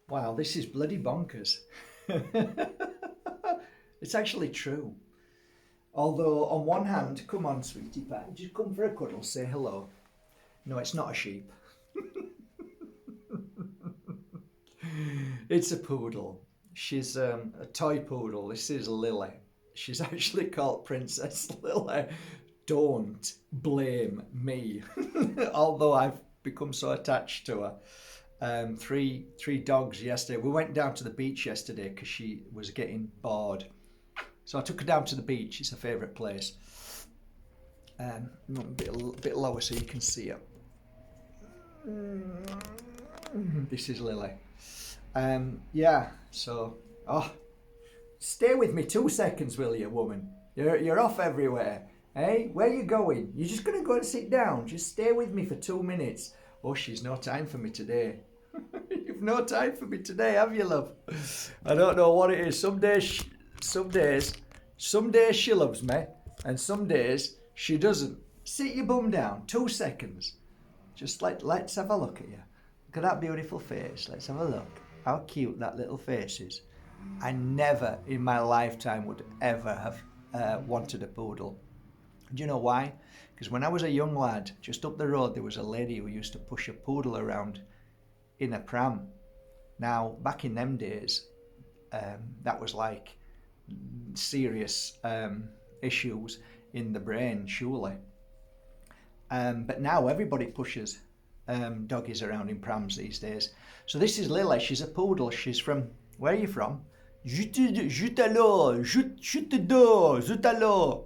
Wow, this is bloody bonkers. It's actually true. Although, on one hand, come on, sweetie pie, just come for a cuddle, say hello. No, it's not a sheep. It's a poodle. She's a toy poodle. This is Lily. She's actually called Princess Lily. Don't blame me. Although I've become so attached to her. Three dogs yesterday. We went down to the beach yesterday because she was getting bored. So I took her down to the beach. It's her favourite place. A bit lower so you can see her. This is Lily. Yeah. So, stay with me 2 seconds, will you, woman? You're off everywhere. Hey, where you going? You're just gonna go and sit down. Just stay with me for 2 minutes. Oh, she's no time for me today. You've no time for me today, have you, love? I don't know what it is. Some days she loves me, and some days she doesn't. Sit your bum down. 2 seconds. Just let's have a look at you. Look at that beautiful face. Let's have a look. How cute that little face is. I never in my lifetime would ever have wanted a poodle. Do you know why? Because when I was a young lad, just up the road, there was a lady who used to push a poodle around in a pram. Now, back in them days, that was like serious issues in the brain, surely. But now everybody pushes doggies around in prams these days. So this is Lily. She's a poodle. She's from, where are you from? Jutalo, Jutalo.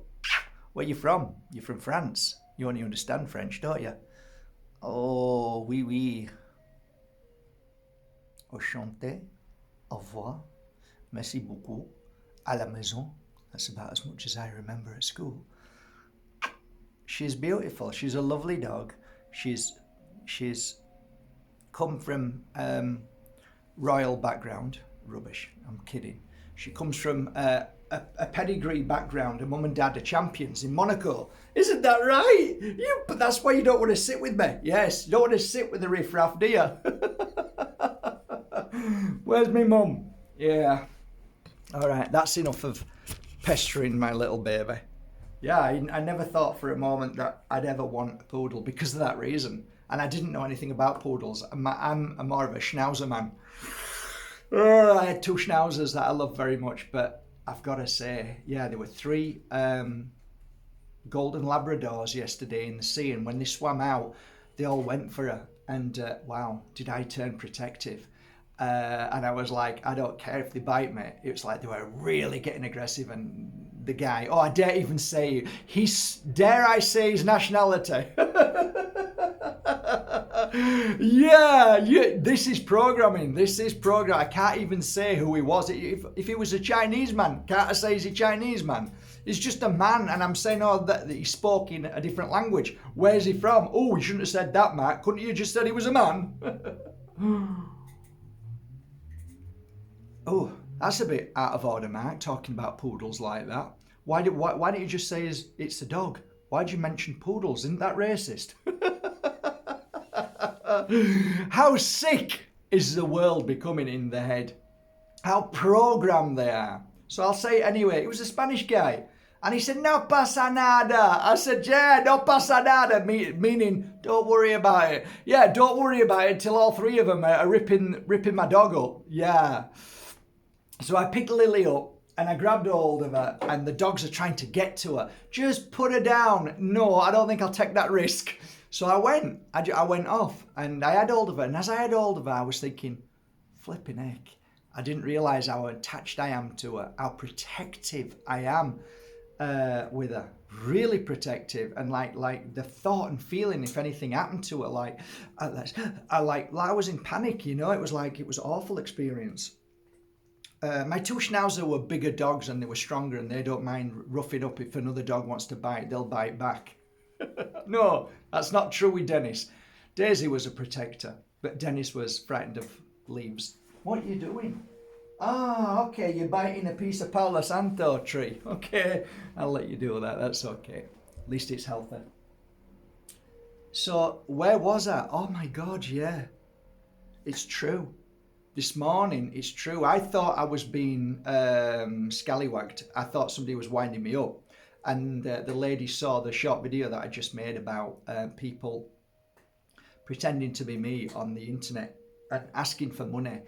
Where are you from? You're from France. You only understand French, don't you? Oh, oui, oui. Enchanté. Au revoir. Merci beaucoup. À la maison. That's about as much as I remember at school. She's beautiful. She's a lovely dog. She's come from royal background. Rubbish. I'm kidding. She comes from a pedigree background. Her mum and dad are champions in Monaco. Isn't that right? But that's why you don't want to sit with me. Yes, you don't want to sit with the riffraff, do you? Where's my mum? Yeah. All right, that's enough of pestering my little baby. Yeah, I never thought for a moment that I'd ever want a poodle because of that reason. And I didn't know anything about poodles. I'm more of a schnauzer man. I had 2 schnauzers that I love very much, but I've got to say, yeah, there were 3 golden Labradors yesterday in the sea, and when they swam out, they all went for her. And wow, did I turn protective? And I was like, I don't care if they bite me. It was like they were really getting aggressive, and the guy, I dare even say, dare I say his nationality? Yeah, this is programming. I can't even say who he was. If he was a Chinese man, can't I say he's a Chinese man? He's just a man, and I'm saying that he spoke in a different language. Where's he from? Oh, you shouldn't have said that, Mark. Couldn't you just said he was a man? Oh, that's a bit out of order, Mark, talking about poodles like that. Why don't you just say it's a dog? Why'd you mention poodles? Isn't that racist? How sick is the world becoming in the head? How programmed they are. So I'll say it anyway. It was a Spanish guy. And he said, no pasa nada. I said, yeah, no pasa nada, meaning don't worry about it. Yeah, don't worry about it until all 3 of them are ripping my dog up. Yeah. So I picked Lily up and I grabbed hold of her, and the dogs are trying to get to her. Just put her down. No, I don't think I'll take that risk. So I went off and I had hold of her. And as I had hold of her, I was thinking, flipping heck. I didn't realise how attached I am to her, how protective I am with her. Really protective, and like the thought and feeling if anything happened to her, I was in panic, you know. It was awful experience. My 2 schnauzer were bigger dogs and they were stronger, and they don't mind roughing up. If another dog wants to bite, they'll bite back. No, that's not true with Dennis. Daisy was a protector, but Dennis was frightened of leaves. What are you doing? Ah, okay, you're biting a piece of Palo Santo tree. Okay, I'll let you do that. That's okay. At least it's healthy. So, where was I? Oh my God, yeah. It's true. this morning, it's true. I thought I was being scallywagged. I thought somebody was winding me up. And the lady saw the short video that I just made about people pretending to be me on the internet and asking for money.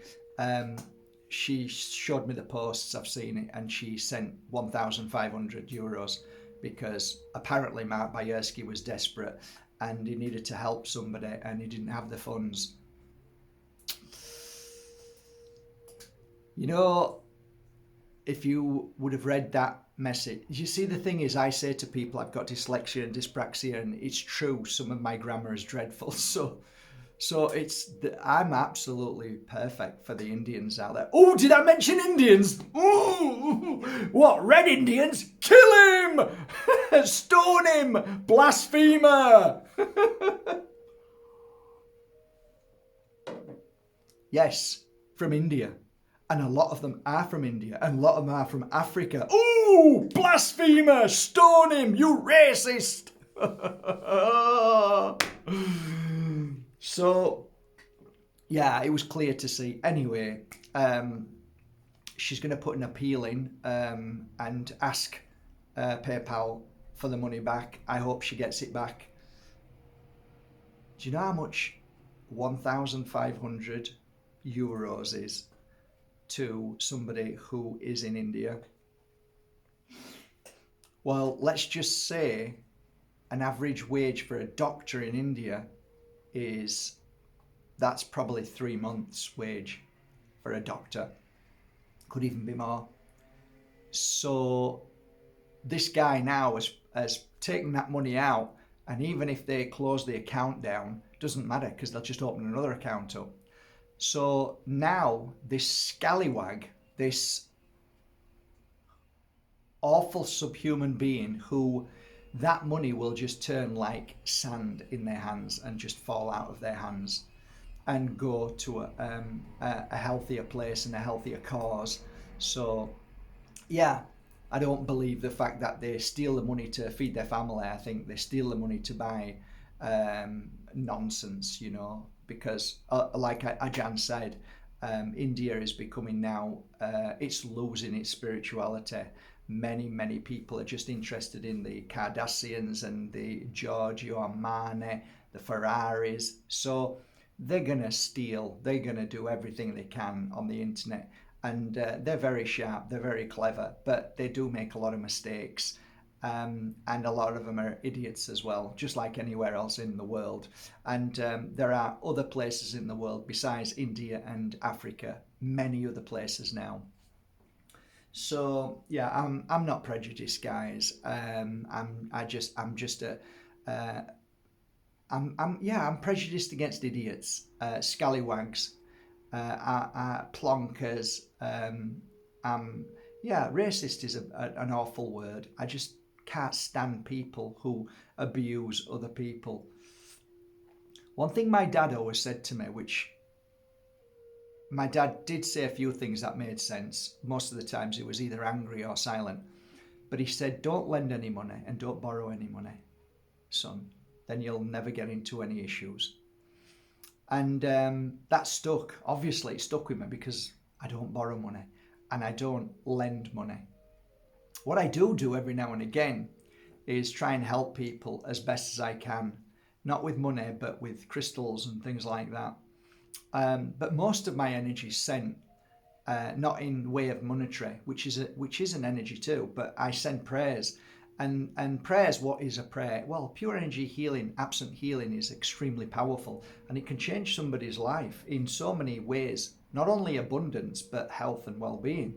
She showed me the posts, I've seen it, and she sent 1,500 euros because apparently Mark Bajerski was desperate and he needed to help somebody and he didn't have the funds. You know, if you would have read that message, you see, the thing is, I say to people I've got dyslexia and dyspraxia, and it's true, some of my grammar is dreadful, so I'm absolutely perfect for the Indians out there. Oh, did I mention Indians? Ooh, what, red Indians? Kill him! Stone him! Blasphemer! Yes, from India. And a lot of them are from India, and a lot of them are from Africa. Ooh, blasphemer! Stone him, you racist! So, yeah, it was clear to see. Anyway, she's going to put an appeal in and ask PayPal for the money back. I hope she gets it back. Do you know how much 1,500 euros is to somebody who is in India? Well, let's just say an average wage for a doctor in India that's probably 3 months' wage for a doctor. Could even be more. So this guy now has taken that money out, and even if they close the account down, doesn't matter because they'll just open another account up. So now this scallywag, this awful subhuman being, who that money will just turn like sand in their hands and just fall out of their hands and go to a healthier place and a healthier cause. So yeah, I don't believe the fact that they steal the money to feed their family. I think they steal the money to buy nonsense, you know, because like Ajahn said, India is becoming now, it's losing its spirituality. Many people are just interested in the Kardashians and the Giorgio Armani, the Ferraris. So they're going to steal, they're going to do everything they can on the internet. And they're very sharp, they're very clever, but they do make a lot of mistakes. And a lot of them are idiots as well, just like anywhere else in the world. And there are other places in the world besides India and Africa, many other places now. So yeah, I'm not prejudiced, guys. I'm prejudiced against idiots, scallywags, plonkers. Racist is an awful word. I just can't stand people who abuse other people. One thing my dad always said to me, which my dad did say a few things that made sense. Most of the times it was either angry or silent. But he said, don't lend any money and don't borrow any money, son. Then you'll never get into any issues. And that stuck. Obviously, it stuck with me because I don't borrow money and I don't lend money. What I do every now and again is try and help people as best as I can. Not with money, but with crystals and things like that. But most of my energy is sent not in way of monetary, which is an energy too, but I send prayers. And prayers, what is a prayer? Well, pure energy healing, absent healing, is extremely powerful, and it can change somebody's life in so many ways, not only abundance, but health and well-being.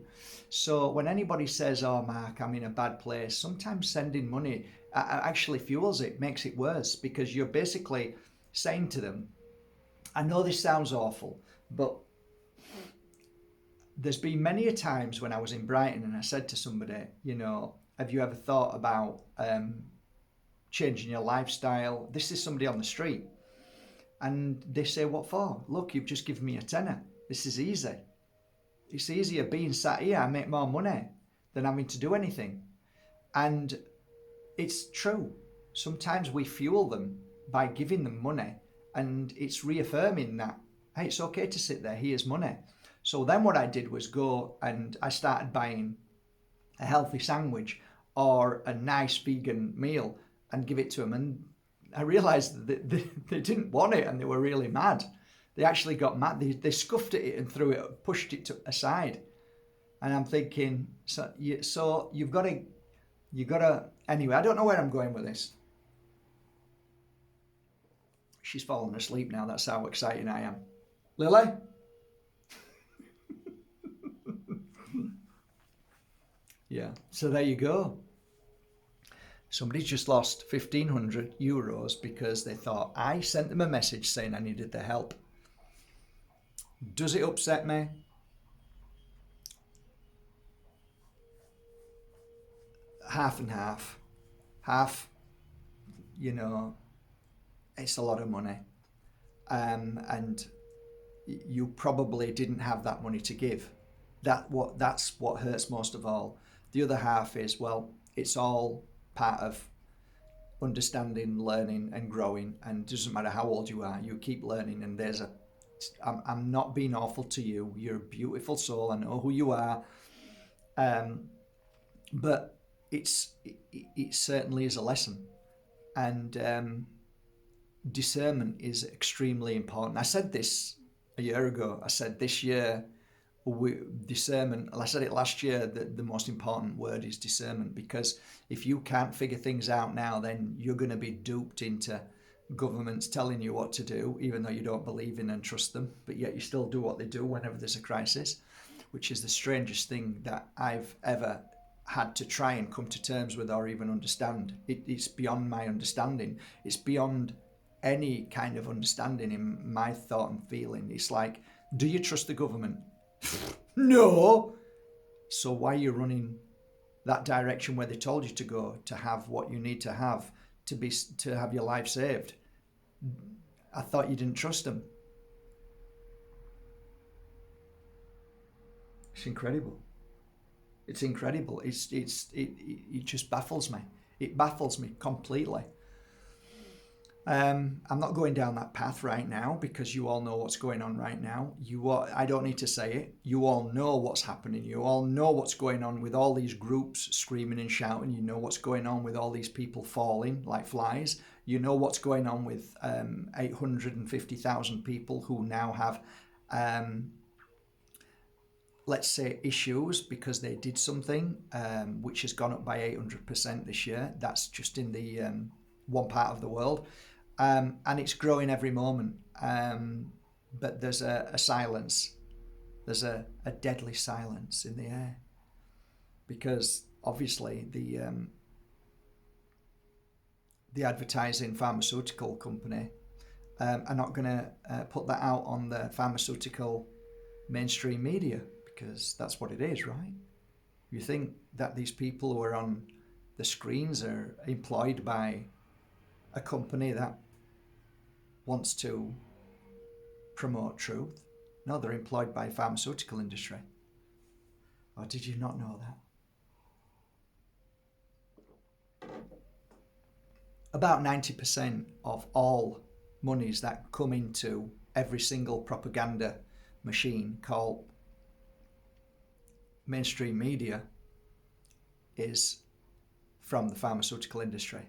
So when anybody says, oh, Mark, I'm in a bad place, sometimes sending money actually fuels it, makes it worse, because you're basically saying to them, I know this sounds awful, but there's been many a times when I was in Brighton and I said to somebody, you know, have you ever thought about changing your lifestyle? This is somebody on the street. And they say, what for? Look, you've just given me a tenner. This is easy. It's easier being sat here. I make more money than having to do anything. And it's true. Sometimes we fuel them by giving them money. And it's reaffirming that, hey, it's okay to sit there. Here's money. So then what I did was go and I started buying a healthy sandwich or a nice vegan meal and give it to them. And I realized that they didn't want it and they were really mad. They actually got mad. They scuffed at it and threw it, pushed it aside. And I'm thinking, so you've got to, anyway, I don't know where I'm going with this. She's fallen asleep now. That's how excited I am. Lily? Yeah, so there you go. Somebody's just lost 1,500 euros because they thought I sent them a message saying I needed their help. Does it upset me? Half and half. Half, you know, it's a lot of money. And you probably didn't have that money to give. That's what hurts most of all. The other half is, well, it's all part of understanding, learning and growing, and it doesn't matter how old you are, you keep learning. And I'm not being awful to you. You're a beautiful soul. I know who you are. But it certainly is a lesson. And discernment is extremely important. I said this a year ago. I said this year, discernment, I said it last year, that the most important word is discernment, because if you can't figure things out now, then you're going to be duped into governments telling you what to do, even though you don't believe in and trust them, but yet you still do what they do whenever there's a crisis, which is the strangest thing that I've ever had to try and come to terms with or even understand. It's beyond my understanding. It's beyond any kind of understanding in my thought and feeling. It's like, do you trust the government? No. So why are you running that direction where they told you to go, to have what you need to have to have your life saved? I thought you didn't trust them. It's incredible. It's incredible. It just baffles me. It baffles me completely. I'm not going down that path right now because you all know what's going on right now. I don't need to say it. You all know what's happening. You all know what's going on with all these groups screaming and shouting. You know what's going on with all these people falling like flies. You know what's going on with 850,000 people who now have, let's say, issues because they did something, which has gone up by 800% this year. That's just in the one part of the world. And it's growing every moment. But there's a silence. There's a deadly silence in the air. Because obviously the advertising pharmaceutical company are not going to put that out on the pharmaceutical mainstream media, because that's what it is, right? You think that these people who are on the screens are employed by a company that wants to promote truth? No, they're employed by pharmaceutical industry. Or did you not know that? About 90% of all monies that come into every single propaganda machine called mainstream media is from the pharmaceutical industry.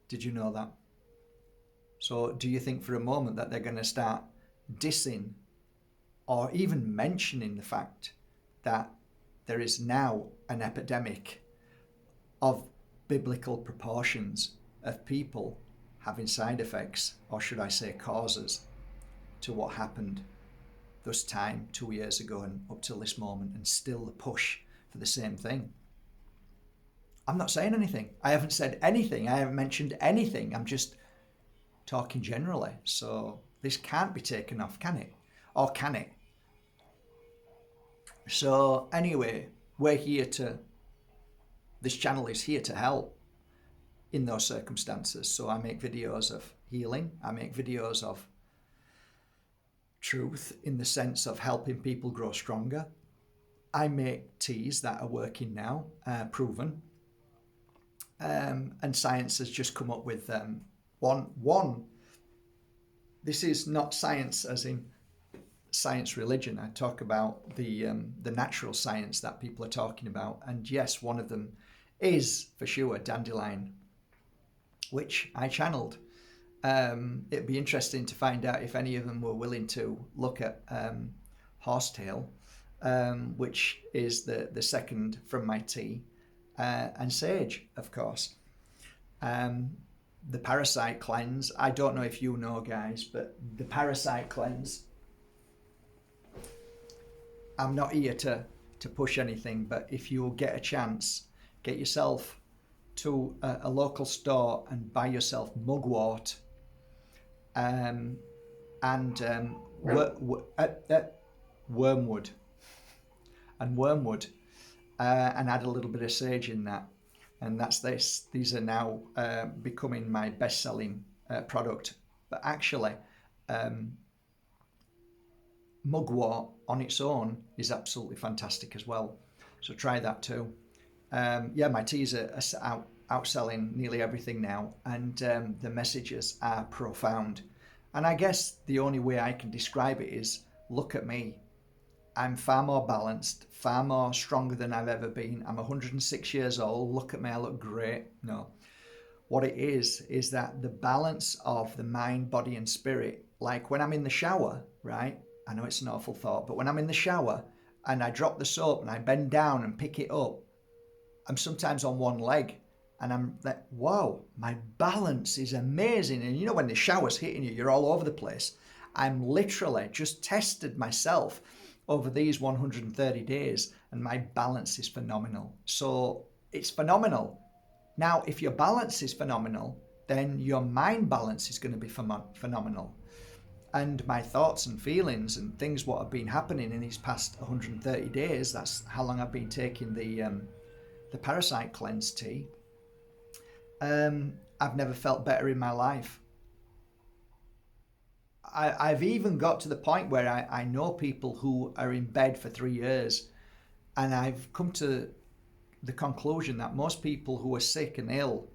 Did you know that? So do you think for a moment that they're going to start dissing or even mentioning the fact that there is now an epidemic of biblical proportions of people having side effects, or should I say causes, to what happened this time 2 years ago and up till this moment, and still the push for the same thing? I'm not saying anything. I haven't said anything. I haven't mentioned anything. I'm just talking generally. So this can't be taken off, can it? Or can it? So anyway, this channel is here to help in those circumstances. So I make videos of healing. I make videos of truth in the sense of helping people grow stronger. I make teas that are working now, proven. And science has just come up with one. This is not science as in science religion. I talk about the natural science that people are talking about. And yes, one of them is for sure dandelion, which I channeled. It'd be interesting to find out if any of them were willing to look at horsetail, which is the second from my tea, and sage, of course. The Parasite cleanse, I don't know if you know, guys, but the Parasite cleanse, I'm not here to push anything, but if you get a chance, get yourself to a local store and buy yourself mugwort and wormwood and add a little bit of sage in that. And that's this. These are now becoming my best-selling product. But actually, mugwort on its own is absolutely fantastic as well. So try that too. Yeah, my teas are outselling nearly everything now, and the messages are profound. And I guess the only way I can describe it is, look at me. I'm far more balanced, far more stronger than I've ever been. I'm 106 years old. Look at me, I look great. No. What it is that the balance of the mind, body, and spirit, like when I'm in the shower, right? I know it's an awful thought, but when I'm in the shower and I drop the soap and I bend down and pick it up, I'm sometimes on one leg and I'm like, wow, my balance is amazing. And you know, when the shower's hitting you, you're all over the place. I'm literally just tested myself over these 130 days, and my balance is phenomenal. So it's phenomenal. Now, if your balance is phenomenal, then your mind balance is going to be phenomenal. And my thoughts and feelings and things what have been happening in these past 130 days, that's how long I've been taking the Parasite cleanse tea. I've never felt better in my life. I've even got to the point where I know people who are in bed for 3 years, and I've come to the conclusion that most people who are sick and ill,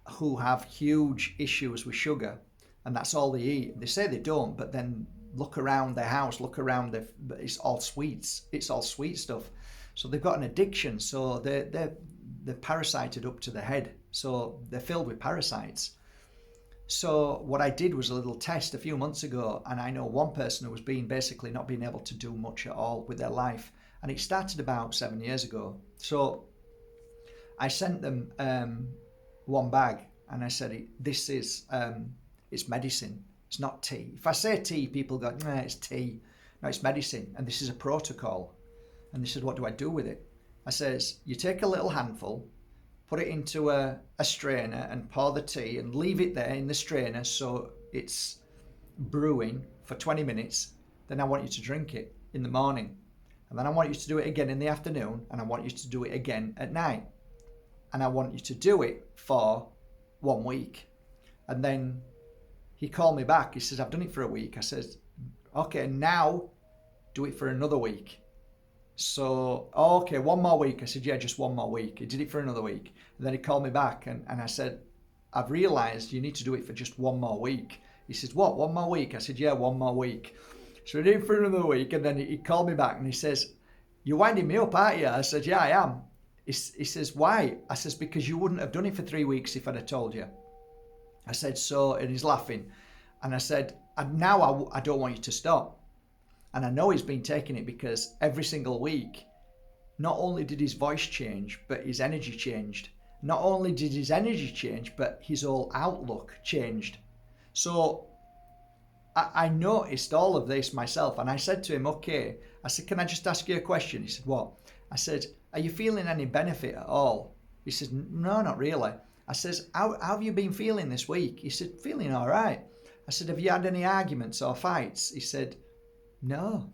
who have huge issues with sugar, and that's all they eat. They say they don't, but then look around their house, look around, it's all sweets. It's all sweet stuff. So they've got an addiction. So they're parasited up to the head. So they're filled with parasites. So what I did was a little test a few months ago, and I know one person who was basically not being able to do much at all with their life, and it started about 7 years ago. So I sent them one bag, and I said, this is it's medicine, it's not tea. If I say tea, people go, nah, it's tea. No, it's medicine, and this is a protocol. And they said, what do I do with it? I says, you take a little handful, put it into a strainer and pour the tea and leave it there in the strainer so it's brewing for 20 minutes. Then I want you to drink it in the morning. And then I want you to do it again in the afternoon, and I want you to do it again at night. And I want you to do it for 1 week. And then he called me back. He says, I've done it for a week. I says, okay, now do it for another week. So, okay, 1 more week. I said, yeah, just 1 more week. He did it for another week. And then he called me back and I said, I've realised you need to do it for just 1 more week. He says, what, 1 more week? I said, yeah, 1 more week. So he did it for another week, and then he called me back and he says, you're winding me up, aren't you? I said, yeah, I am. He says, why? I says, because you wouldn't have done it for 3 weeks if I'd have told you. I said, so, and he's laughing. And I said, and now I don't want you to stop. And I know he's been taking it because every single week, not only did his voice change, but his energy changed. Not only did his energy change, but his whole outlook changed. So I noticed all of this myself, and I said to him, okay, I said, can I just ask you a question? He said, what? I said, are you feeling any benefit at all? He said, no, not really. I says, how have you been feeling this week? He said, feeling all right. I said, have you had any arguments or fights? He said, no.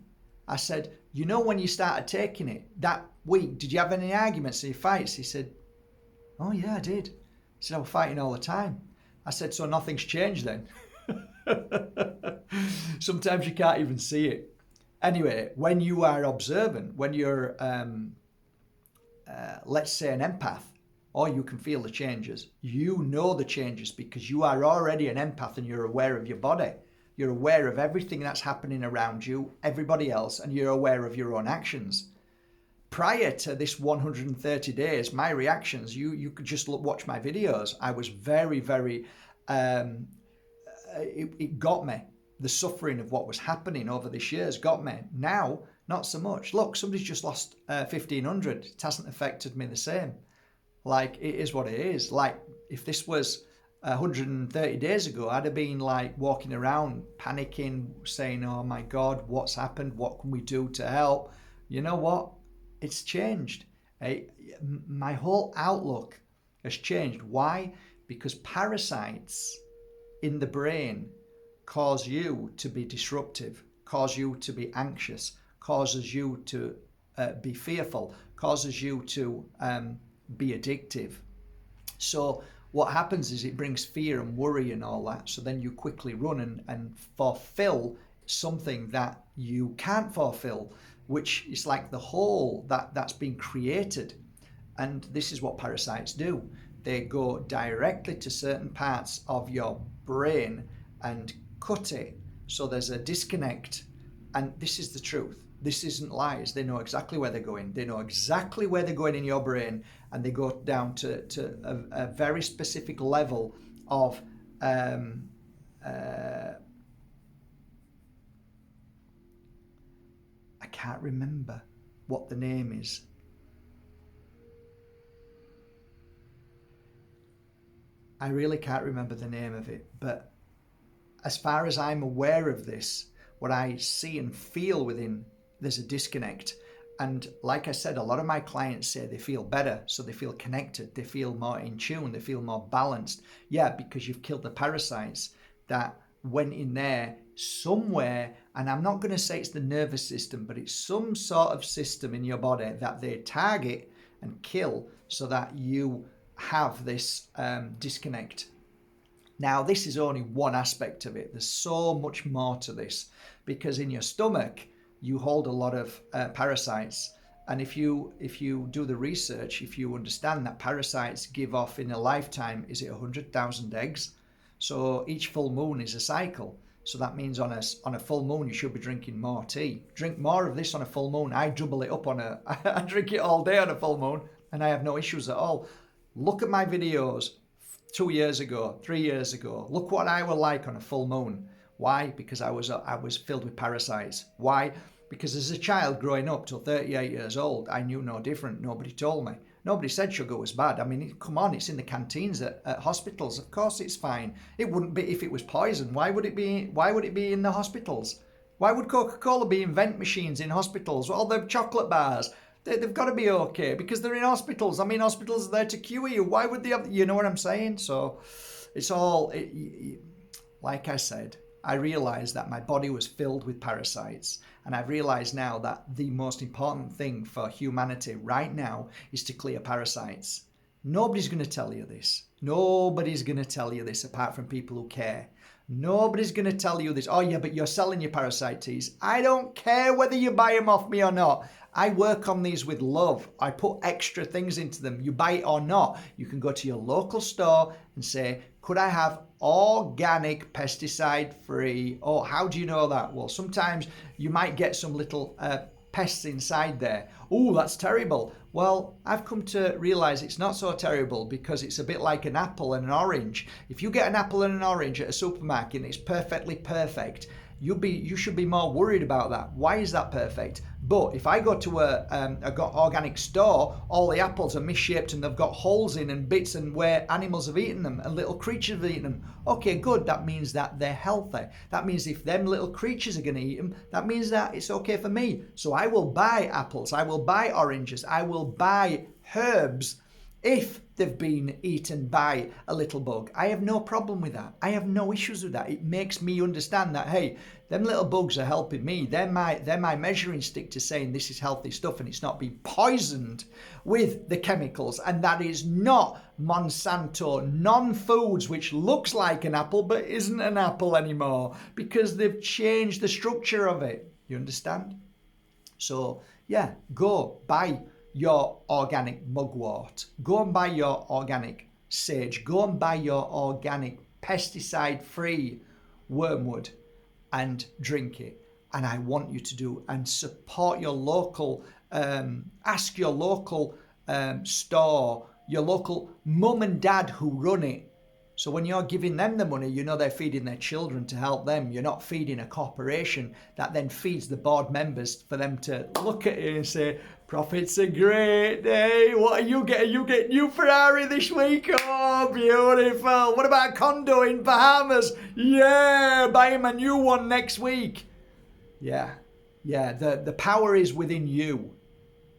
I said, you know, when you started taking it that week, did you have any arguments or fights? He said, oh yeah, I did. He said, I was fighting all the time. I said, so nothing's changed then? Sometimes you can't even see it. Anyway, when you are observant, when you're, let's say an empath, or you can feel the changes, you know the changes because you are already an empath and you're aware of your body. You're aware of everything that's happening around you, everybody else, and you're aware of your own actions. Prior to this 130 days, my reactions, you could just watch my videos. I was very, very, it got me. The suffering of what was happening over this year's got me. Now, not so much. Look, somebody's just lost 1,500. It hasn't affected me the same. Like, it is what it is. Like, if this was 130 days ago, I'd have been like walking around panicking, saying, oh my God, what's happened? What can we do to help? You know what? It's changed. My whole outlook has changed. Why? Because parasites in the brain cause you to be disruptive, cause you to be anxious, causes you to be fearful, causes you to be addictive. So what happens is it brings fear and worry and all that. So then you quickly run and fulfill something that you can't fulfill, which is like the hole that's been created. And this is what parasites do. They go directly to certain parts of your brain and cut it. So there's a disconnect. And this is the truth. This isn't lies. They know exactly where they're going. They know exactly where they're going in your brain, and they go down to a very specific level of I can't remember what the name is. I really can't remember the name of it, but as far as I'm aware of this, what I see and feel within, there's a disconnect. And like I said, a lot of my clients say they feel better, so they feel connected, they feel more in tune, they feel more balanced. Yeah, because you've killed the parasites that went in there somewhere, and I'm not going to say it's the nervous system, but it's some sort of system in your body that they target and kill so that you have this disconnect. Now, this is only one aspect of it. There's so much more to this, because in your stomach, you hold a lot of parasites. And if you do the research, if you understand that parasites give off in a lifetime, is it 100,000 eggs? So each full moon is a cycle. So that means on a full moon, you should be drinking more tea. Drink more of this on a full moon. I double it up I drink it all day on a full moon, and I have no issues at all. Look at my videos 2 years ago, 3 years ago. Look what I were like on a full moon. Why? Because I was filled with parasites. Why? Because as a child growing up till 38 years old, I knew no different. Nobody told me. Nobody said sugar was bad. I mean, come on, it's in the canteens at hospitals. Of course it's fine. It wouldn't be if it was poison. Why would it be in the hospitals? Why would Coca-Cola be in vent machines in hospitals? All the chocolate bars, they've got to be okay because they're in hospitals. I mean, hospitals are there to cure you. Why would they have, you know what I'm saying? So it's all, like I said, I realized that my body was filled with parasites. And I've realized now that the most important thing for humanity right now is to clear parasites. Nobody's going to tell you this. Nobody's going to tell you this apart from people who care. Nobody's going to tell you this. Oh yeah, but you're selling your parasite teas. I don't care whether you buy them off me or not. I work on these with love. I put extra things into them. You buy it or not. You can go to your local store and say, could I have organic, pesticide-free? Oh, how do you know that? Well, sometimes you might get some little pests inside there. Oh, that's terrible. Well, I've come to realize it's not so terrible because it's a bit like an apple and an orange. If you get an apple and an orange at a supermarket and it's perfectly perfect, you should be more worried about that. Why is that perfect? But if I go to a organic store, all the apples are misshaped and they've got holes in and bits and where animals have eaten them and little creatures have eaten them. Okay, good. That means that they're healthy. That means if them little creatures are going to eat them, that means that it's okay for me. So I will buy apples. I will buy oranges. I will buy herbs if they've been eaten by a little bug. I have no problem with that. I have no issues with that. It makes me understand that, hey, them little bugs are helping me. They're my measuring stick to saying this is healthy stuff and it's not being poisoned with the chemicals. And that is not Monsanto non-foods, which looks like an apple but isn't an apple anymore because they've changed the structure of it. You understand? So yeah, go buy your organic mugwort. Go and buy your organic sage. Go and buy your organic pesticide-free wormwood. and drink it. And I want you to do and support your local, ask your local store, your local mum and dad who run it. So when you're giving them the money, you know they're feeding their children to help them. You're not feeding a corporation that then feeds the board members for them to look at it and say, profits are great, hey, what are you getting? You get new Ferrari this week? Oh, beautiful. What about a condo in Bahamas? Yeah, buy him a new one next week. Yeah, the power is within you.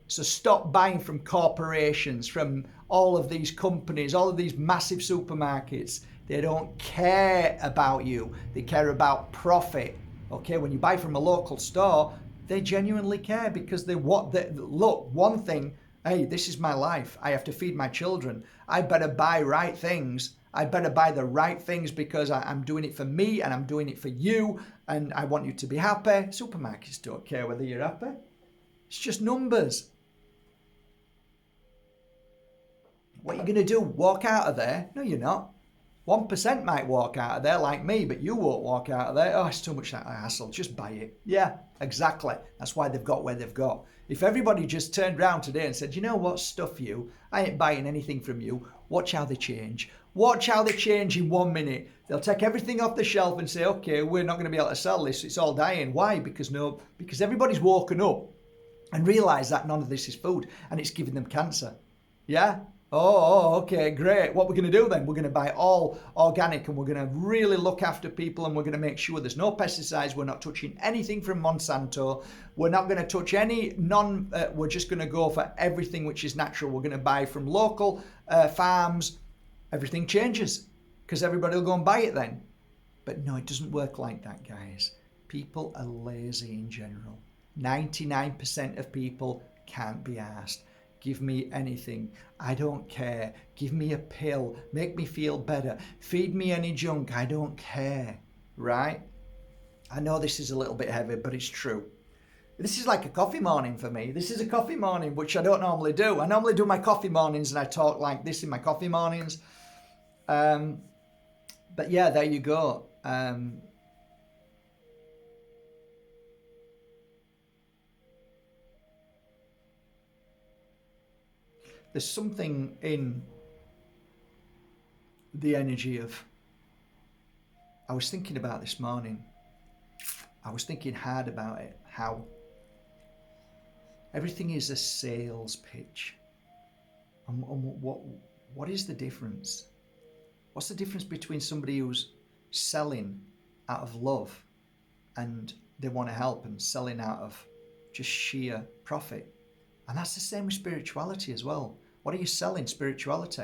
So stop buying from corporations, from all of these companies, all of these massive supermarkets. They don't care about you. They care about profit. Okay, when you buy from a local store, they genuinely care because look, one thing, hey, this is my life. I have to feed my children. I better buy right things. I better buy the right things because I'm doing it for me and I'm doing it for you and I want you to be happy. Supermarkets don't care whether you're happy. It's just numbers. What are you going to do? Walk out of there? No, you're not. 1% might walk out of there like me, but you won't walk out of there. Oh, it's too much hassle. Just buy it. Yeah, exactly. That's why they've got where they've got. If everybody just turned around today and said, you know what, stuff you. I ain't buying anything from you. Watch how they change. Watch how they change in 1 minute. They'll take everything off the shelf and say, okay, we're not going to be able to sell this. It's all dying. Why? Because everybody's woken up and realised that none of this is food and it's giving them cancer. Yeah? Oh, okay, great. What we're going to do then? We're going to buy all organic and we're going to really look after people and we're going to make sure there's no pesticides. We're not touching anything from Monsanto. We're not going to touch any we're just going to go for everything which is natural. We're going to buy from local farms. Everything changes because everybody will go and buy it then. But no, it doesn't work like that, guys. People are lazy in general. 99% of people can't be asked. Give me anything. I don't care. Give me a pill. Make me feel better. Feed me any junk. I don't care. Right? I know this is a little bit heavy, but it's true. This is like a coffee morning for me. This is a coffee morning, which I don't normally do. I normally do my coffee mornings and I talk like this in my coffee mornings. But yeah, there you go. There's something in the energy of, I was thinking about this morning, I was thinking hard about it, how everything is a sales pitch. And what is the difference? What's the difference between somebody who's selling out of love and they want to help and selling out of just sheer profit? And that's the same with spirituality as well. What are you selling? Spirituality.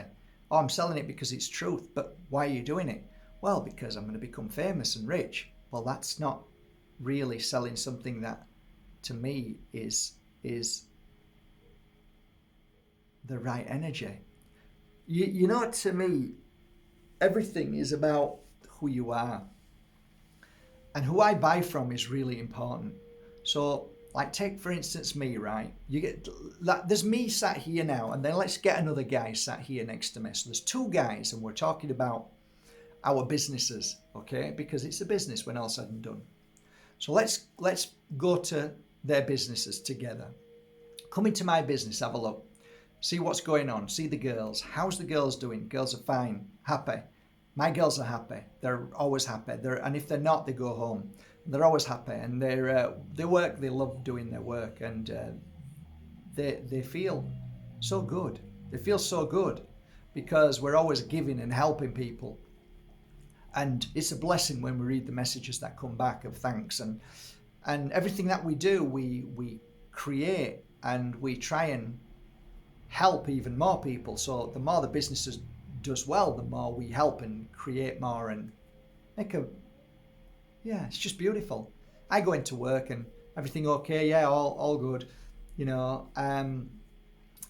Oh, I'm selling it because it's truth. But why are you doing it? Well, because I'm going to become famous and rich. Well, that's not really selling something that, to me, is the right energy. You know, to me, everything is about who you are. And who I buy from is really important. So, like, take for instance me, right? You get there's me sat here now, and then let's get another guy sat here next to me. So there's two guys, and we're talking about our businesses, okay? Because it's a business when all said and done. So let's go to their businesses together. Come into my business, have a look, see what's going on, see the girls. How's the girls doing? Girls are fine, happy. My girls are happy. They're always happy. And if they're not, they go home. They're always happy, and they work. They love doing their work, and they feel so good. They feel so good because we're always giving and helping people, and it's a blessing when we read the messages that come back of thanks and everything that we do. We create and we try and help even more people. So the more the business does well, the more we help and create more and make a. Yeah, it's just beautiful. I go into work and everything okay, yeah, all good. You know,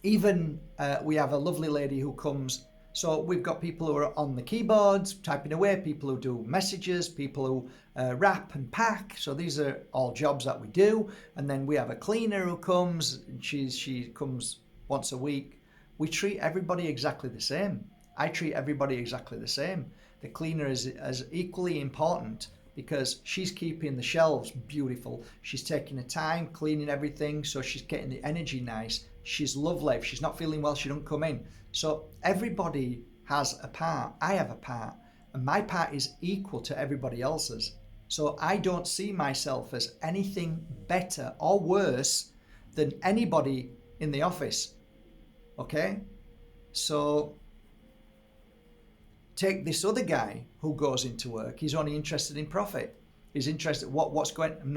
even we have a lovely lady who comes. So we've got people who are on the keyboards, typing away, people who do messages, people who wrap and pack. So these are all jobs that we do. And then we have a cleaner who comes, and she comes once a week. We treat everybody exactly the same. I treat everybody exactly the same. The cleaner is as equally important, because she's keeping the shelves beautiful. She's taking her time cleaning everything, so she's getting the energy nice. She's lovely. If she's not feeling well, she don't come in. So everybody has a part. I have a part, and my part is equal to everybody else's. So I don't see myself as anything better or worse than anybody in the office. Okay? So take this other guy who goes into work. He's only interested in profit. He's interested what's going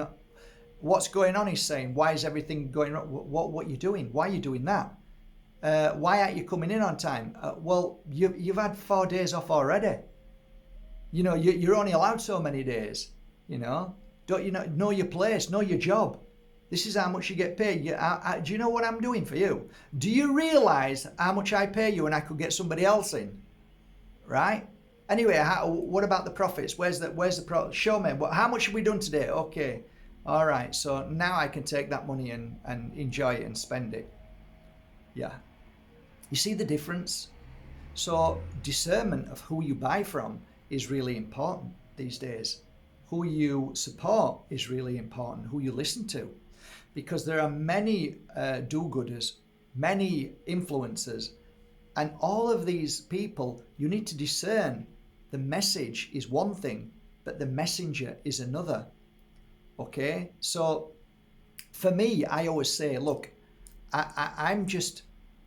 on. He's saying, why is everything going wrong? What are you doing? Why are you doing that? Why aren't you coming in on time? Well, you've had 4 days off already. You know, you're only allowed so many days. You know, don't you know your place, know your job. This is how much you get paid. Do you know what I'm doing for you? Do you realize how much I pay you and I could get somebody else in? Right? Anyway, what about the profits? Where's the profit? Show me. How much have we done today? Okay. All right. So now I can take that money and enjoy it and spend it. Yeah. You see the difference? So discernment of who you buy from is really important these days. Who you support is really important. Who you listen to. Because there are many do-gooders, many influencers, and all of these people, you need to discern. The message is one thing, but the messenger is another. Okay? So for me, I always say, look, I'm just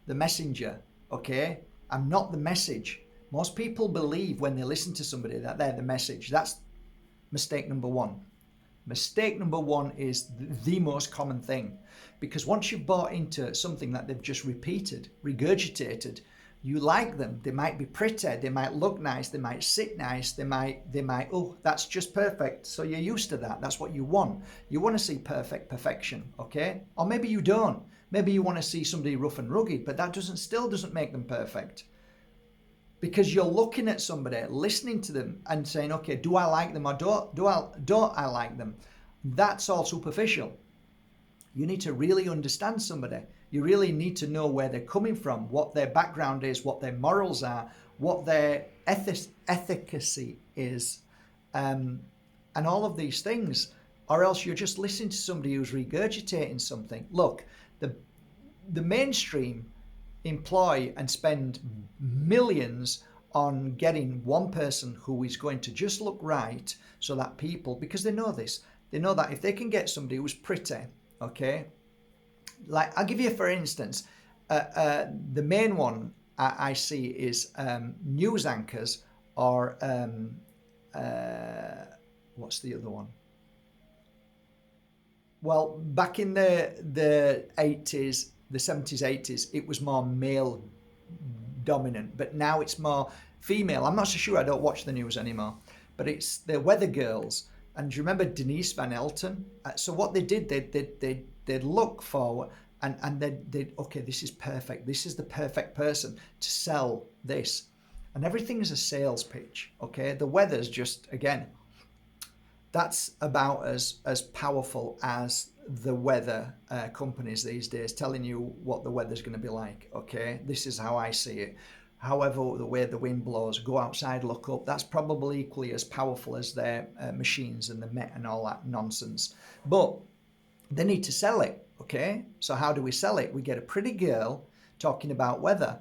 the messenger. Okay? I'm not the message. Most people believe when they listen to somebody that they're the message. That's mistake number one. Mistake number one is the most common thing, because once you've bought into something that they've just repeated, regurgitated, you like them. They might be pretty, they might look nice, they might sit nice, they might, oh, that's just perfect. So you're used to that. That's what you want. You want to see perfection, okay? Or maybe you don't. Maybe you want to see somebody rough and rugged, but that still doesn't make them perfect. Because you're looking at somebody, listening to them and saying, okay, do I like them or don't I like them? That's all superficial. You need to really understand somebody. You really need to know where they're coming from, what their background is, what their morals are, what their efficacy is, and all of these things. Or else you're just listening to somebody who's regurgitating something. Look, the mainstream employ and spend millions on getting one person who is going to just look right, so that people, because they know this, they know that if they can get somebody who's pretty, okay, like I'll give you for instance, the main one I see is news anchors, or what's the other one? Well, back in the 80s, the 70s, 80s, it was more male dominant, but now it's more female. I'm not so sure, I don't watch the news anymore, but it's the weather girls. And do you remember Denise Van Elton? So what they did, they'd look for, and they'd, okay, this is perfect. This is the perfect person to sell this. And everything is a sales pitch, okay? The weather's just, again, that's about as powerful as the weather companies these days telling you what the weather's going to be like. Okay, this is how I see it. However, the way the wind blows, go outside, look up. That's probably equally as powerful as their machines and the Met and all that nonsense. But they need to sell it. Okay, so how do we sell it? We get a pretty girl talking about weather.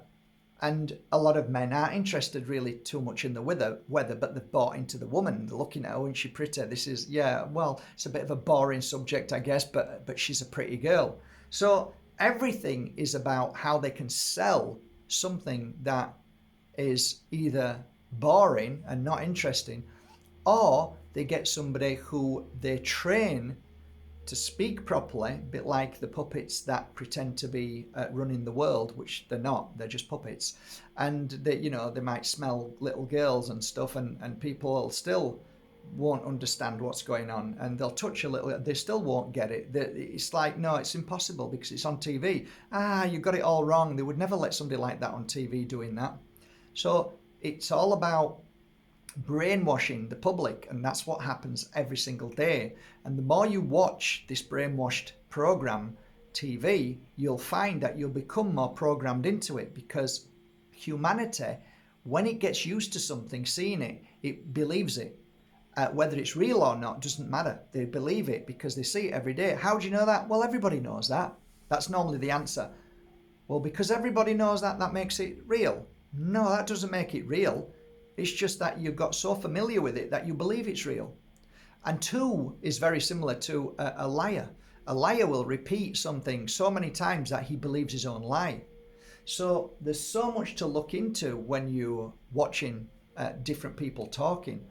And a lot of men aren't interested really too much in the weather, but they've bought into the woman. They're looking at, oh, isn't she pretty? This is, yeah, well, it's a bit of a boring subject, I guess, but she's a pretty girl. So everything is about how they can sell something that is either boring and not interesting, or they get somebody who they train to speak properly, a bit like the puppets that pretend to be running the world, which they're not, they're just puppets. And they, you know, they might smell little girls and stuff, and people still won't understand what's going on, and they'll touch a little, they still won't get it. It's like, no, it's impossible because it's on TV. You got it all wrong. They would never let somebody like that on TV doing that. So it's all about brainwashing the public, and that's what happens every single day. And the more you watch this brainwashed program TV, you'll find that you'll become more programmed into it, because humanity, when it gets used to something, seeing it, it believes it. Whether it's real or not doesn't matter. They believe it because they see it every day. How do you know that? Well, everybody knows that. That's normally the answer. Well, because everybody knows that, that makes it real. No, that doesn't make it real. It's just that you've got so familiar with it that you believe it's real. And 2 is very similar to a liar. A liar will repeat something so many times that he believes his own lie. So there's so much to look into when you're watching different people talking.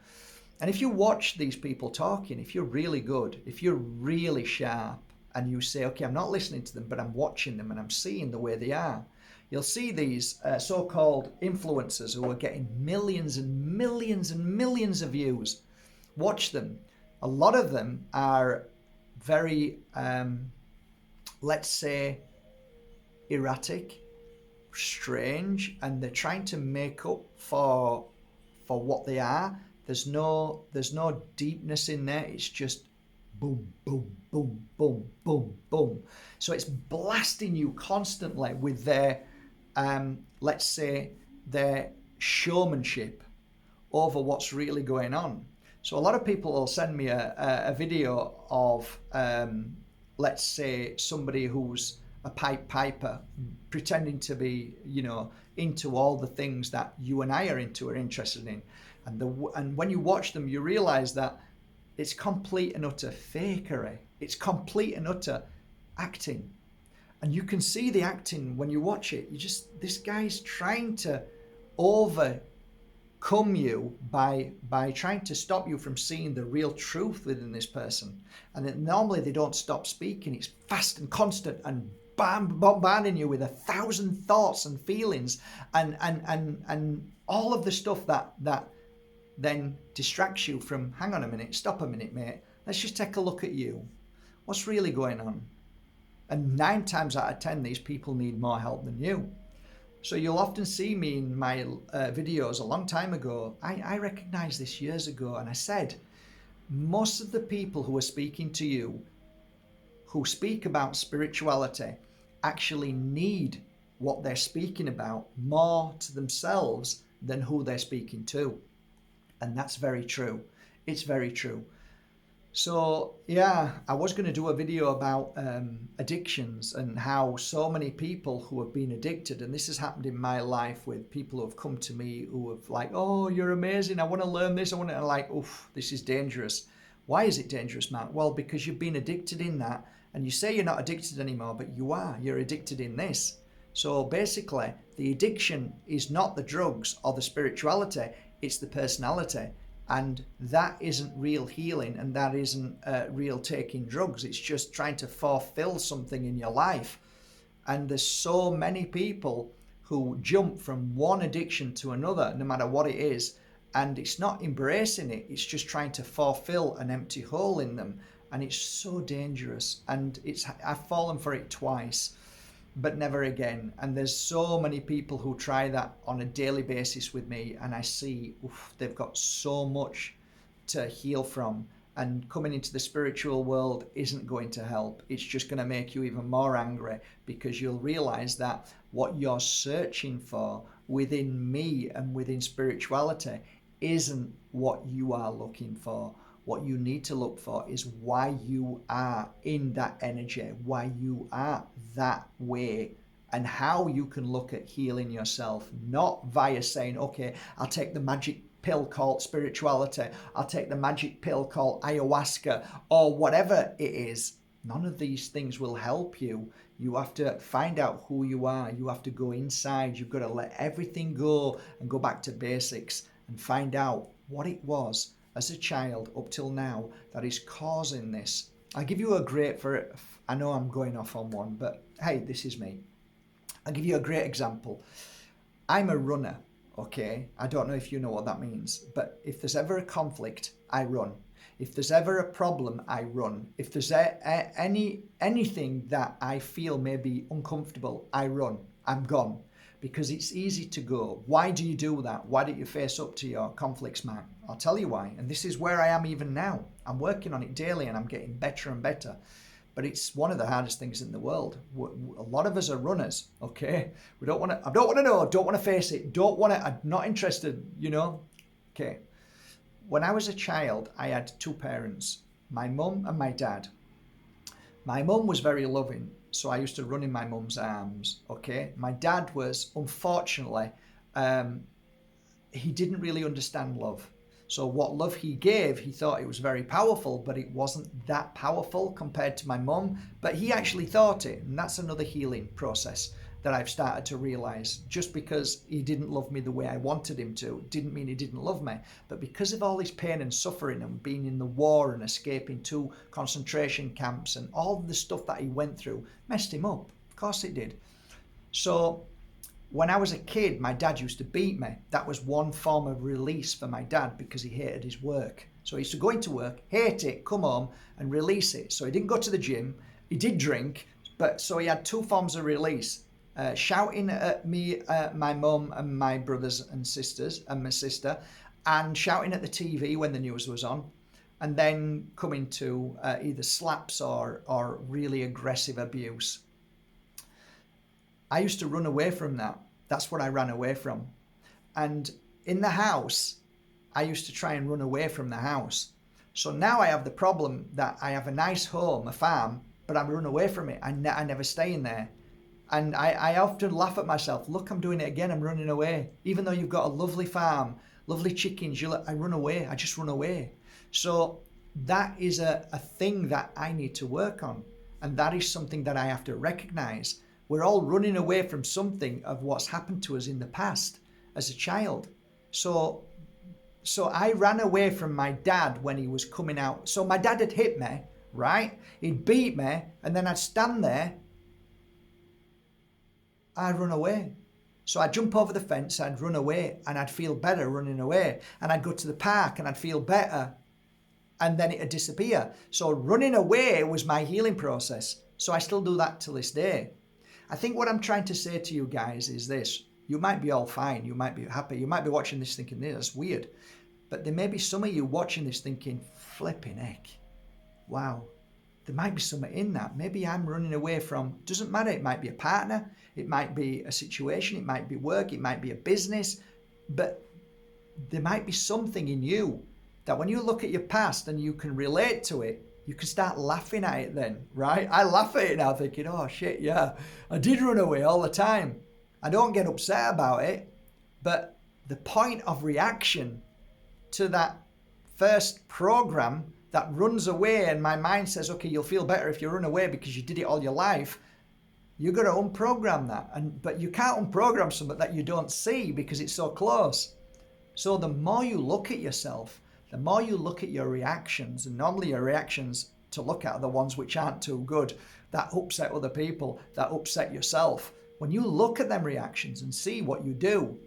And if you watch these people talking, if you're really good, if you're really sharp, and you say, okay, I'm not listening to them, but I'm watching them and I'm seeing the way they are, you'll see these so-called influencers who are getting millions and millions and millions of views. Watch them. A lot of them are very, let's say, erratic, strange, and they're trying to make up for what they are. There's no deepness in there. It's just boom, boom, boom, boom, boom, boom. So it's blasting you constantly with their, let's say, their showmanship over what's really going on. So a lot of people will send me a video of, let's say, somebody who's a pipe piper pretending to be, into all the things that you and I are into, are interested in. And when you watch them, you realize that it's complete and utter fakery. It's complete and utter acting. And you can see the acting when you watch it. This guy's trying to overcome you by trying to stop you from seeing the real truth within this person. And then normally they don't stop speaking. It's fast and constant and bombarding you with 1,000 thoughts and feelings and all of the stuff that then distracts you from, hang on a minute, stop a minute, mate. Let's just take a look at you. What's really going on? And 9 times out of 10, these people need more help than you. So you'll often see me in my videos a long time ago. I recognized this years ago, and I said, most of the people who are speaking to you, who speak about spirituality, actually need what they're speaking about more to themselves than who they're speaking to. And that's very true. It's very true. So yeah, I was going to do a video about addictions and how so many people who have been addicted, and this has happened in my life with people who have come to me who have like, oh, you're amazing, I want to learn this, I'm like, oof, this is dangerous. Why is it dangerous, Matt? Well, because you've been addicted in that, and you say you're not addicted anymore, but you are. You're addicted in this. So basically, the addiction is not the drugs or the spirituality, it's the personality. And that isn't real healing, and that isn't real taking drugs. It's just trying to fulfill something in your life. And there's so many people who jump from one addiction to another, no matter what it is, and it's not embracing it. It's just trying to fulfill an empty hole in them. And it's so dangerous. And I've fallen for it twice, but never again. And there's so many people who try that on a daily basis with me, and I see, oof, they've got so much to heal from, and coming into the spiritual world isn't going to help. It's just going to make you even more angry, because you'll realize that what you're searching for within me and within spirituality isn't what you are looking for. What you need to look for is why you are in that energy, why you are that way, and how you can look at healing yourself, not via saying, okay, I'll take the magic pill called spirituality, I'll take the magic pill called ayahuasca, or whatever it is. None of these things will help you. You have to find out who you are. You have to go inside. You've got to let everything go and go back to basics and find out what it was as a child up till now that is causing this. I'll give you a great, I know I'm going off on one, but hey, this is me. I'll give you a great example. I'm a runner, okay? I don't know if you know what that means, but if there's ever a conflict, I run. If there's ever a problem, I run. If there's anything that I feel may be uncomfortable, I run. I'm gone. Because it's easy to go. Why do you do that? Why don't you face up to your conflicts, man? I'll tell you why. And this is where I am even now. I'm working on it daily and I'm getting better and better. But it's one of the hardest things in the world. A lot of us are runners, okay? I don't want to know, don't want to face it, I'm not interested, Okay. when I was a child, I had two parents, my mum and my dad. My mum was very loving, so I used to run in my mum's arms, okay? My dad was, unfortunately, he didn't really understand love. So what love he gave, he thought it was very powerful, but it wasn't that powerful compared to my mum. But he actually thought it, and that's another healing process that I've started to realize. Just because he didn't love me the way I wanted him to, didn't mean he didn't love me. But because of all his pain and suffering and being in the war and escaping 2 concentration camps and all the stuff that he went through, messed him up. Of course it did. So when I was a kid, my dad used to beat me. That was one form of release for my dad because he hated his work. So he used to go into work, hate it, come home and release it. So he didn't go to the gym. He did drink, but so he had 2 forms of release. Shouting at me, my mum and my brothers and sisters and my sister, and shouting at the TV when the news was on, and then coming to either slaps or really aggressive abuse. I used to run away from that. That's what I ran away from. And in the house, I used to try and run away from the house. So now I have the problem that I have a nice home, a farm, but I run away from it. I never stay in there. And I often laugh at myself. Look, I'm doing it again. I'm running away. Even though you've got a lovely farm, lovely chickens, I run away. I just run away. So that is a thing that I need to work on. And that is something that I have to recognize. We're all running away from something of what's happened to us in the past as a child. So I ran away from my dad when he was coming out. So my dad had hit me, right? He'd beat me, and then I'd stand there. I'd run away. So I'd jump over the fence, I'd run away, and I'd feel better running away. And I'd go to the park and I'd feel better, and then it'd disappear. So running away was my healing process. So I still do that till this day. I think what I'm trying to say to you guys is this. You might be all fine. You might be happy. You might be watching this thinking, that's weird. But there may be some of you watching this thinking, flipping heck. Wow. There might be something in that. Maybe I'm running away from, doesn't matter. It might be a partner. It might be a situation. It might be work. It might be a business. But there might be something in you that when you look at your past and you can relate to it, you can start laughing at it then, right? I laugh at it now thinking, oh shit, yeah, I did run away all the time. I don't get upset about it, but the point of reaction to that first program that runs away and my mind says, okay, you'll feel better if you run away because you did it all your life. You're going to unprogram that. But you can't unprogram something that you don't see because it's so close. So the more you look at yourself, the more you look at your reactions, and normally your reactions to look at are the ones which aren't too good, that upset other people, that upset yourself. When you look at them reactions and see what you do,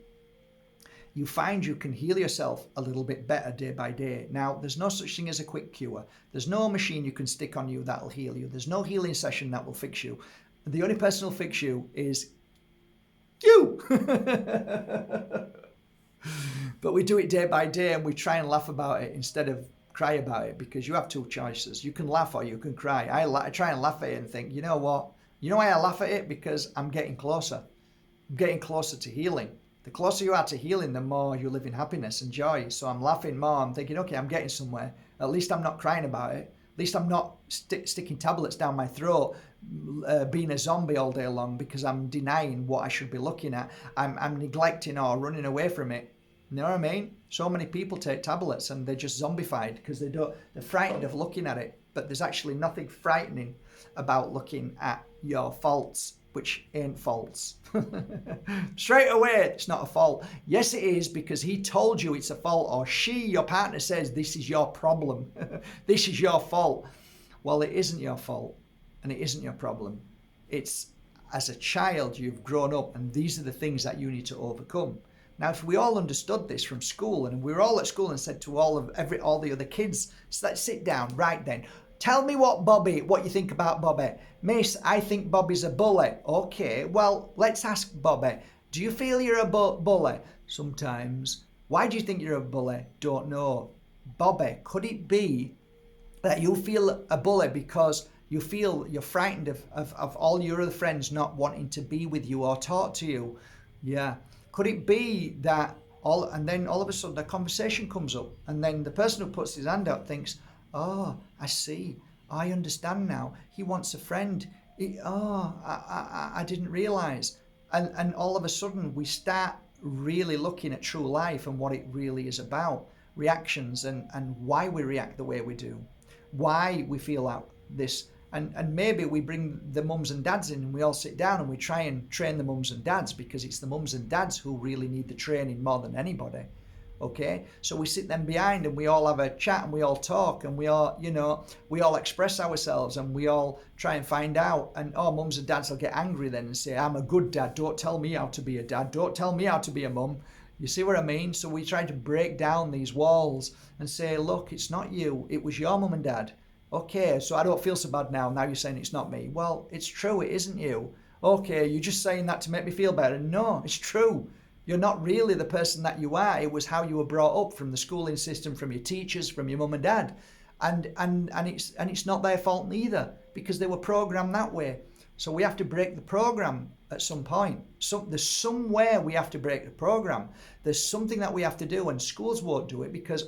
you find you can heal yourself a little bit better day by day. Now, there's no such thing as a quick cure. There's no machine you can stick on you that'll heal you. There's no healing session that will fix you. The only person who'll fix you is you. But we do it day by day and we try and laugh about it instead of cry about it, because you have 2 choices. You can laugh or you can cry. I try and laugh at it and think, you know what? You know why I laugh at it? Because I'm getting closer. I'm getting closer to healing. The closer you are to healing, the more you live in happiness and joy. So I'm laughing more. I'm thinking, okay, I'm getting somewhere. At least I'm not crying about it. At least I'm not sticking tablets down my throat, being a zombie all day long because I'm denying what I should be looking at. I'm neglecting or running away from it. You know what I mean? So many people take tablets and they're just zombified because they're frightened of looking at it. But there's actually nothing frightening about looking at your faults, which ain't faults. Straight away, it's not a fault. Yes, it is, because he told you it's a fault, or she, your partner, says this is your problem. This is your fault. Well, it isn't your fault and it isn't your problem. It's as a child, you've grown up and these are the things that you need to overcome. Now, if we all understood this from school and we were all at school and said to all the other kids, so let's sit down, right then. Tell me what you think about Bobby. Miss, I think Bobby's a bully. Okay, well, let's ask Bobby. Do you feel you're a bully? Sometimes. Why do you think you're a bully? Don't know. Bobby, could it be that you feel a bully because you feel you're frightened of all your other friends not wanting to be with you or talk to you? Yeah. Could it be that and then all of a sudden a conversation comes up, and then the person who puts his hand up thinks, oh, I see, I understand now, he wants a friend. I didn't realize. And all of a sudden we start really looking at true life and what it really is about, reactions, and why we react the way we do, why we feel out this. And maybe we bring the mums and dads in and we all sit down and we try and train the mums and dads, because it's the mums and dads who really need the training more than anybody. Okay, so we sit them behind and we all have a chat and we all talk and we all, we all express ourselves and we all try and find out. And mums and dads will get angry then and say, I'm a good dad, don't tell me how to be a dad, don't tell me how to be a mum. You see what I mean? So we try to break down these walls and say, look, it's not you, it was your mum and dad. Okay, so I don't feel so bad now you're saying it's not me. Well, it's true, it isn't you. Okay, you're just saying that to make me feel better. No, it's true. You're not really the person that you are. It was how you were brought up, from the schooling system, from your teachers, from your mum and dad. And it's not their fault neither, because they were programmed that way. So we have to break the program at some point. There's somewhere we have to break the program. There's something that we have to do, and schools won't do it because,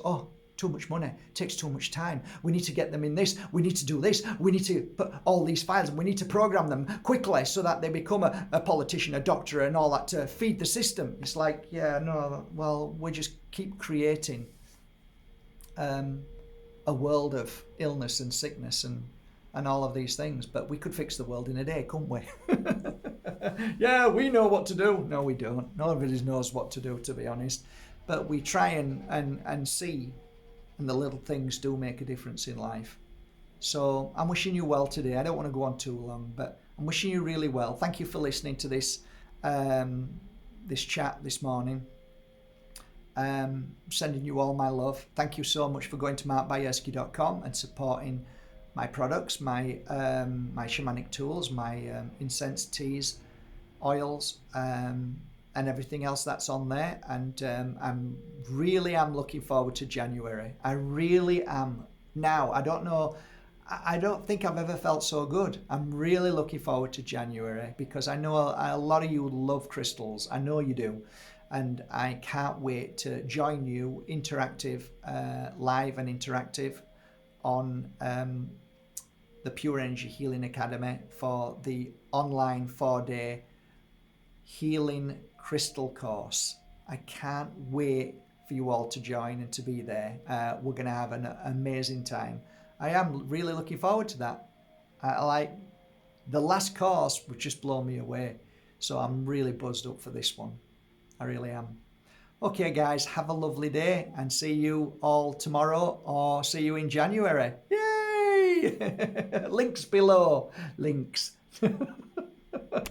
too much money, takes too much time. We need to get them in this, we need to do this, we need to put all these files, and we need to program them quickly so that they become a politician, a doctor, and all that to feed the system. It's like, we just keep creating a world of illness and sickness and all of these things. But we could fix the world in a day, couldn't we? Yeah, we know what to do. No, we don't. Nobody knows what to do, to be honest. But we try and see. And the little things do make a difference in life. So I'm wishing you well today. I don't want to go on too long, but I'm wishing you really well. Thank you for listening to this this chat this morning. Sending you all my love. Thank you so much for going to markbajerski.com and supporting my products, my shamanic tools, my incense teas, oils, and everything else that's on there. And I'm looking forward to January. I really am. Now, I don't think I've ever felt so good. I'm really looking forward to January, because I know a lot of you love crystals. I know you do. And I can't wait to join you live and interactive on the Pure Energy Healing Academy for the online 4-day healing crystal course. I can't wait for you all to join and to be there. We're going to have an amazing time. I am really looking forward to that. The last course would just blow me away. So I'm really buzzed up for this one. I really am. Okay, guys, have a lovely day and see you all tomorrow, or see you in January. Yay! Links below. Links.